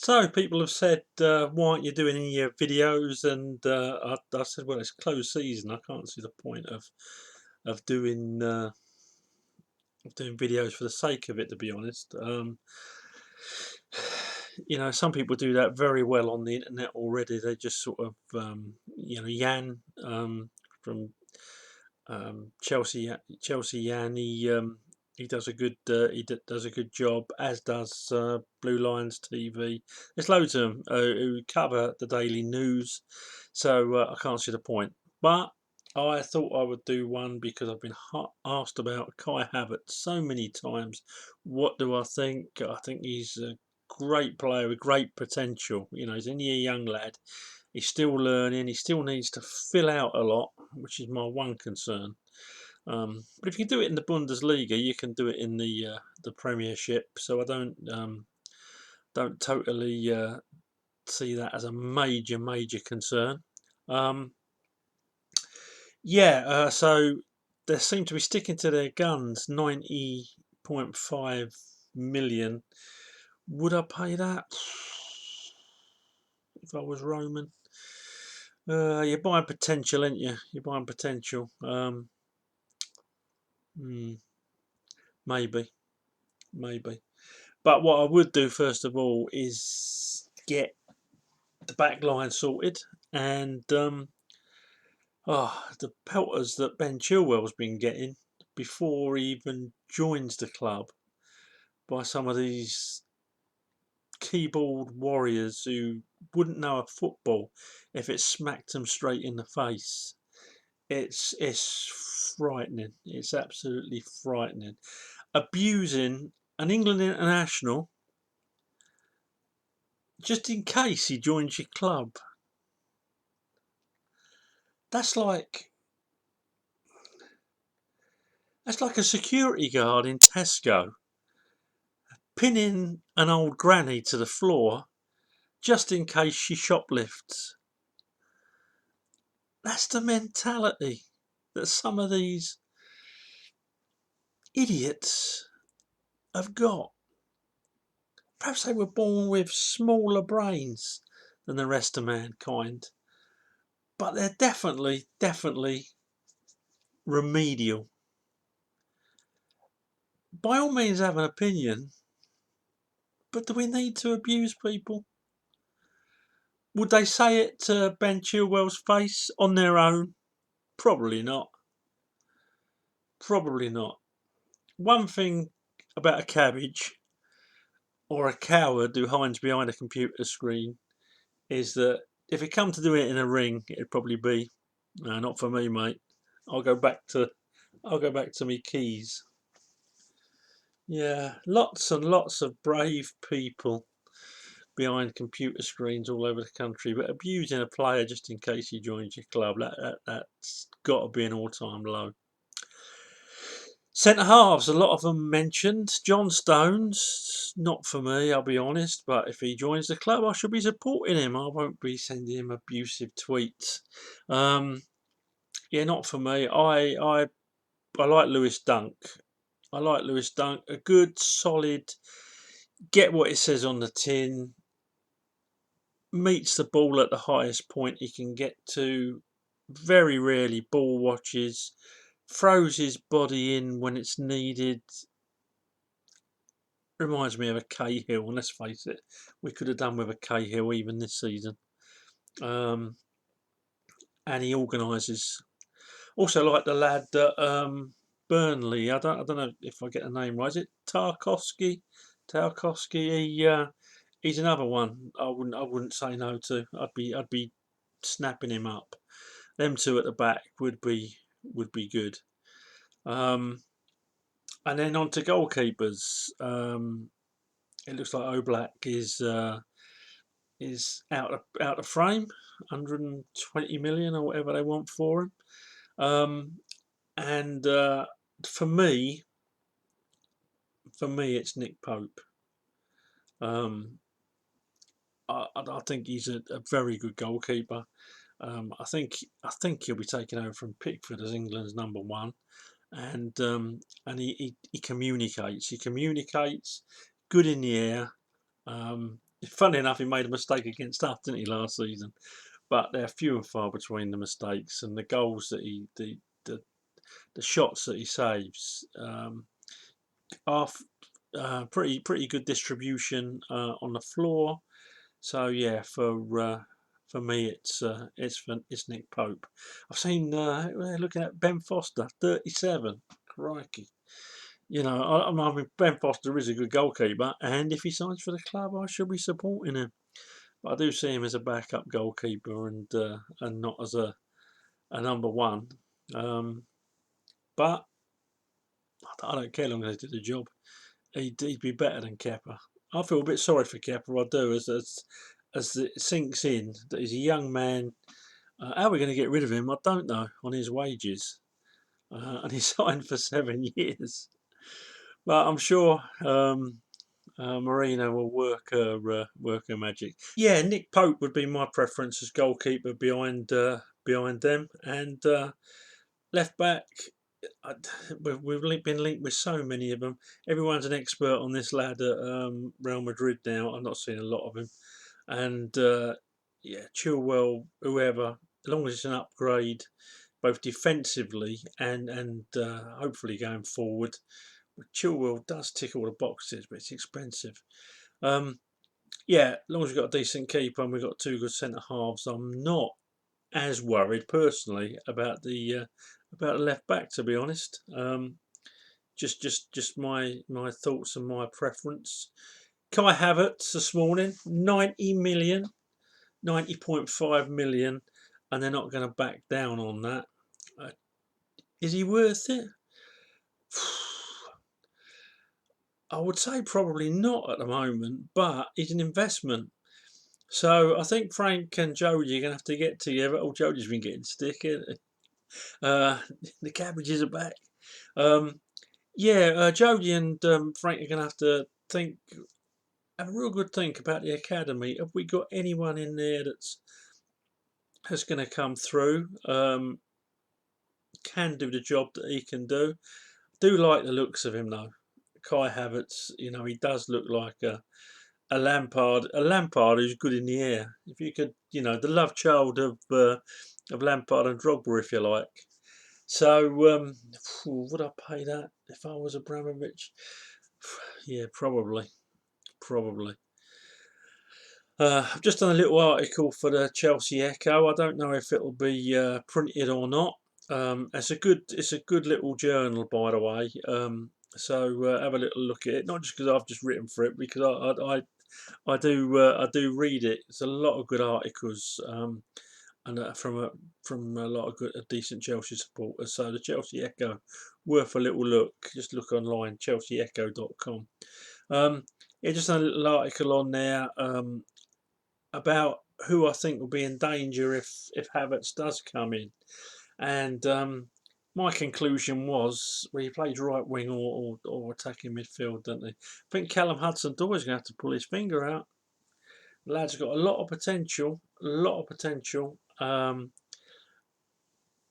So people have said, "Why aren't you doing any of your videos?" And I said, "Well, it's closed season. I can't see the point of doing videos for the sake of it. To be honest, some people do that very well on the internet already. They just sort of, Jan from Chelsea Yan. He does a good does a good job, as does Blue Lions TV. There's loads of them who cover the daily news, so I can't see the point. But I thought I would do one because I've been asked about Kai Havertz so many times. What do I think? I think he's a great player with great potential. He's only a young lad. He's still learning. He still needs to fill out a lot, which is my one concern. But if you do it in the Bundesliga, you can do it in the Premiership. So I don't totally see that as a major concern. So they seem to be sticking to their guns. 90.5 million. Would I pay that if I was Roman? You're buying potential, ain't you? You're buying potential. Maybe. But what I would do first of all is get the back line sorted, and the pelters that Ben Chilwell's been getting before he even joins the club by some of these keyboard warriors who wouldn't know a football if it smacked them straight in the face. It's frightening. It's absolutely frightening. Abusing an England international just in case he joins your club. That's like a security guard in Tesco pinning an old granny to the floor just in case she shoplifts. That's the mentality that some of these idiots have got. Perhaps they were born with smaller brains than the rest of mankind, but they're definitely remedial. By all means have an opinion, but do we need to abuse people? Would they say it to Ben Chilwell's face on their own? Probably not. Probably not. One thing about a cabbage or a coward who hides behind a computer screen is that if it come to do it in a ring, it'd probably be, no, not for me, mate. I'll go back to me keys. Yeah, lots and lots of brave people behind computer screens all over the country, but abusing a player just in case he joins your club, that's got to be an all-time low. Centre halves, a lot of them mentioned. John Stones, not for me, I'll be honest, but if he joins the club, I should be supporting him. I won't be sending him abusive tweets. Not for me. I like Lewis Dunk. A good, solid, get what it says on the tin, meets the ball at the highest point he can get to, very rarely ball watches, throws his body in when it's needed. Reminds me of a Cahill, and let's face it, we could have done with a Cahill even this season. And he organises. Also, like the lad that Burnley. I don't know if I get the name right. Is it Tarkowski? He's another one. I wouldn't say no to. I'd be snapping him up. Them two at the back would be good. And then on to goalkeepers. It looks like Oblak is out of frame, 120 million or whatever they want for him. And for me, it's Nick Pope. I think he's a very good goalkeeper. I think he'll be taken over from Pickford as England's number one, and he communicates. He communicates good in the air. Funny enough, he made a mistake against us, didn't he, last season? But they're few and far between the mistakes and the goals that the shots that he saves are pretty good distribution on the floor. So yeah, for me, it's Nick Pope. I've seen we're looking at Ben Foster, 37. Crikey. I mean, Ben Foster is a good goalkeeper, and if he signs for the club, I should be supporting him. But I do see him as a backup goalkeeper and not as a number one. But I don't care long as he did the job. He'd be better than Kepa. I feel a bit sorry for Kepa. I do, as it sinks in that he's a young man. How are we going to get rid of him? I don't know. On his wages, and he signed for 7 years. But I'm sure Marina will work her magic. Yeah, Nick Pope would be my preference as goalkeeper behind them, and left back. We've been linked with so many of them. Everyone's an expert on this lad at Real Madrid now. I've not seen a lot of him, and yeah, Chilwell, whoever, as long as it's an upgrade, both defensively and hopefully going forward. But Chilwell does tick all the boxes, but it's expensive. Yeah, as long as we've got a decent keeper and we've got two good centre halves, I'm not as worried personally about the left back, to be honest. Just my thoughts and my preference. Kai Havertz this morning, 90 million, 90.5 million, and they're not going to back down on that. Is he worth it? I would say probably not at the moment, but he's an investment. So I think Frank and Jodie are going to have to get together. Oh, Jodie's been getting stick, isn't it? The cabbages are back. Yeah, Jodie and Frank are going to have to have a real good think about the academy. Have we got anyone in there that's going to come through? Can do the job that he can do. Do like the looks of him though. Kai Havertz, he does look like a Lampard who's good in the air. If you could, the love child of Lampard and Drogba, if you like. So, would I pay that if I was Abramovich? Yeah, probably. I've just done a little article for the Chelsea Echo. I don't know if it'll be printed or not. It's a good little journal, by the way. So have a little look at it. Not just because I've just written for it, because I do read it. It's a lot of good articles, and from a lot of decent Chelsea supporters. So the Chelsea Echo, worth a little look. Just look online, chelseaecho.com. Yeah, just a little article on there about who I think will be in danger if Havertz does come in, and my conclusion was, well, he plays right wing or attacking midfield, don't he? I think Callum Hudson-Odoi is going to have to pull his finger out. The lad's got a lot of potential,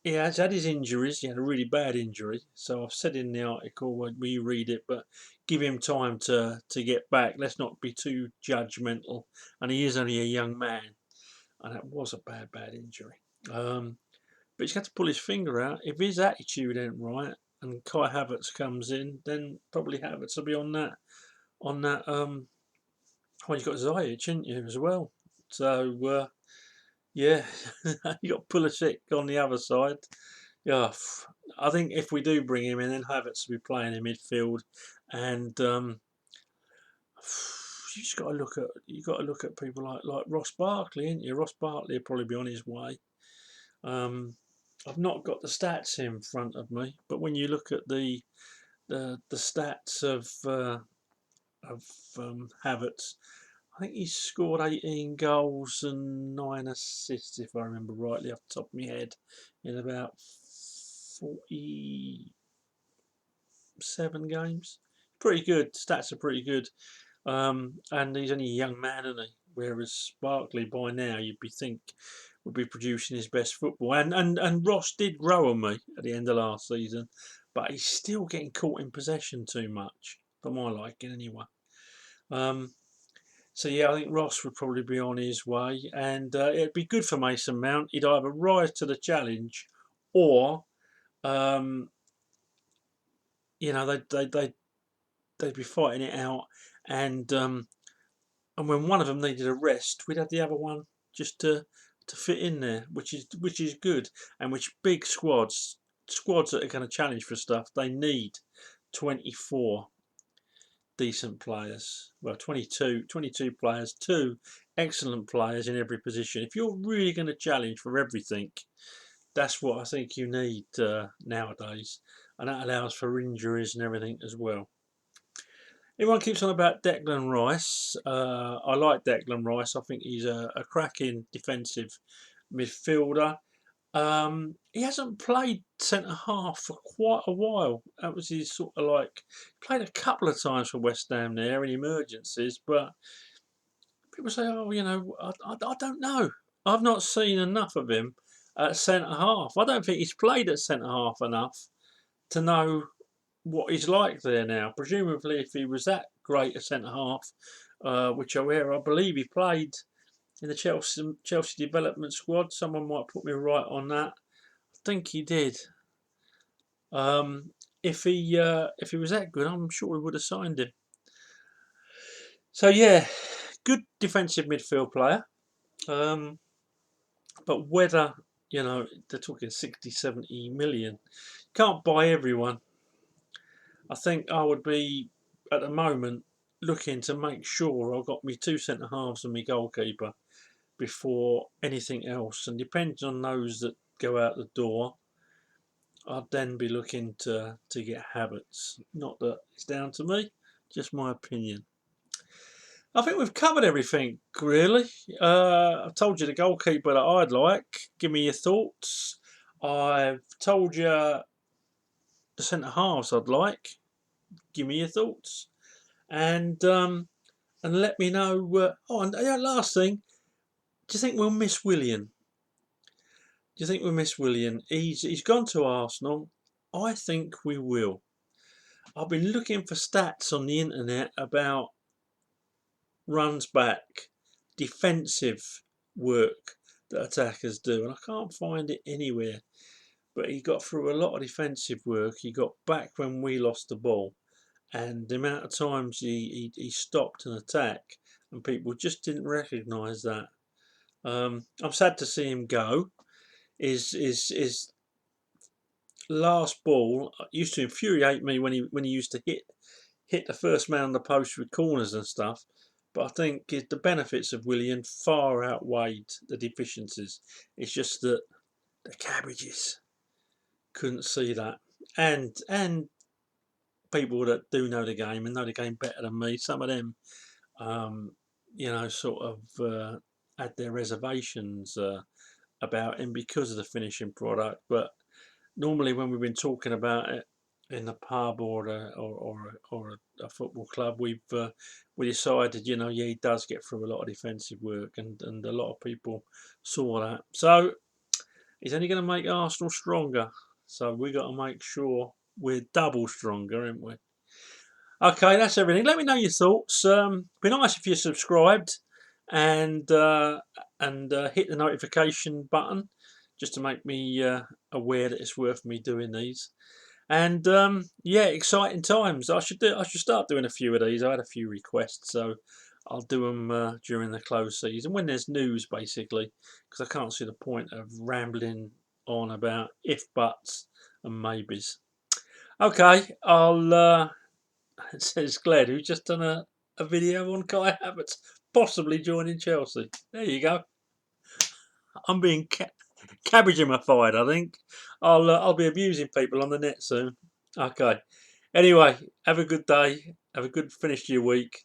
He has had his injuries. He had a really bad injury, so I've said in the article when we read it, but give him time to get back. Let's not be too judgmental. And he is only a young man, and that was a bad injury. But he's got to pull his finger out. If his attitude ain't right, and Kai Havertz comes in, then probably Havertz will be on that. Well, you've got Ziyech, haven't you, as well? So yeah, you got Pulisic on the other side. Yeah, I think if we do bring him in, then Havertz will be playing in midfield, and you just got to look at people like Ross Barkley, ain't you? Ross Barkley will probably be on his way. I've not got the stats in front of me, but when you look at the stats of Havertz, I think he's scored 18 goals and 9 assists, if I remember rightly, off the top of my head, in about 47 games. Pretty good. Stats are pretty good. And he's only a young man, isn't he? Whereas Barkley, by now, you'd think would be producing his best football. And Ross did grow on me at the end of last season, but he's still getting caught in possession too much, for my liking anyway. So yeah, I think Ross would probably be on his way, and it'd be good for Mason Mount. He'd either rise to the challenge, or um, they'd be fighting it out, and when one of them needed a rest, we'd have the other one just to fit in there, which is good, and which big squads that are going to challenge for stuff, they need 24 decent players. Well, 22 players, two excellent players in every position. If you're really going to challenge for everything, that's what I think you need nowadays, and that allows for injuries and everything as well. Everyone keeps on about Declan Rice. I like Declan Rice. I think he's a cracking defensive midfielder. He hasn't played centre half for quite a while. That was his sort of like, played a couple of times for West Ham there in emergencies, but people say, oh, I don't know. I've not seen enough of him at centre half. I don't think he's played at centre half enough to know what he's like there now. Presumably, if he was that great a centre half, which I believe he played in the Chelsea development squad. Someone might put me right on that. I think he did. If he was that good, I'm sure we would have signed him. So yeah, good defensive midfield player. But whether they're talking 60, 70 million, can't buy everyone. I think I would be at the moment looking to make sure I've got me two centre halves and my goalkeeper before anything else, and depending on those that go out the door, I'd then be looking to get Havertz. Not that it's down to me, just my opinion. I think we've covered everything, really. I've told you the goalkeeper that I'd like. Give me your thoughts. I've told you the centre halves I'd like. Give me your thoughts. And let me know. And last thing, do you think we'll miss Willian? Do you think we'll miss Willian? He's gone to Arsenal. I think we will. I've been looking for stats on the internet about runs back, defensive work that attackers do, and I can't find it anywhere. But he got through a lot of defensive work. He got back when we lost the ball, and the amount of times he stopped an attack, and people just didn't recognise that. I'm sad to see him go. His last ball used to infuriate me when he used to hit the first man on the post with corners and stuff. But I think the benefits of Willian far outweighed the deficiencies. It's just that the cabbages couldn't see that, and people that do know the game and know the game better than me, some of them, sort of had their reservations about him because of the finishing product. But normally, when we've been talking about it in the pub or a football club, we decided, he does get through a lot of defensive work, and a lot of people saw that. So he's only going to make Arsenal stronger. So we got to make sure we're double stronger, aren't we? Okay, that's everything. Let me know your thoughts. Be nice if you subscribed and hit the notification button just to make me aware that it's worth me doing these. And yeah, exciting times. I should start doing a few of these. I had a few requests, so I'll do them during the close season when there's news, basically, because I can't see the point of rambling on about if, buts, and maybes. Okay, it says Gled, who's just done a video on Kai Havertz possibly joining Chelsea. There you go. I'm being cabbageified, I think. I'll be abusing people on the net soon. Okay. Anyway, have a good day. Have a good finish to your week.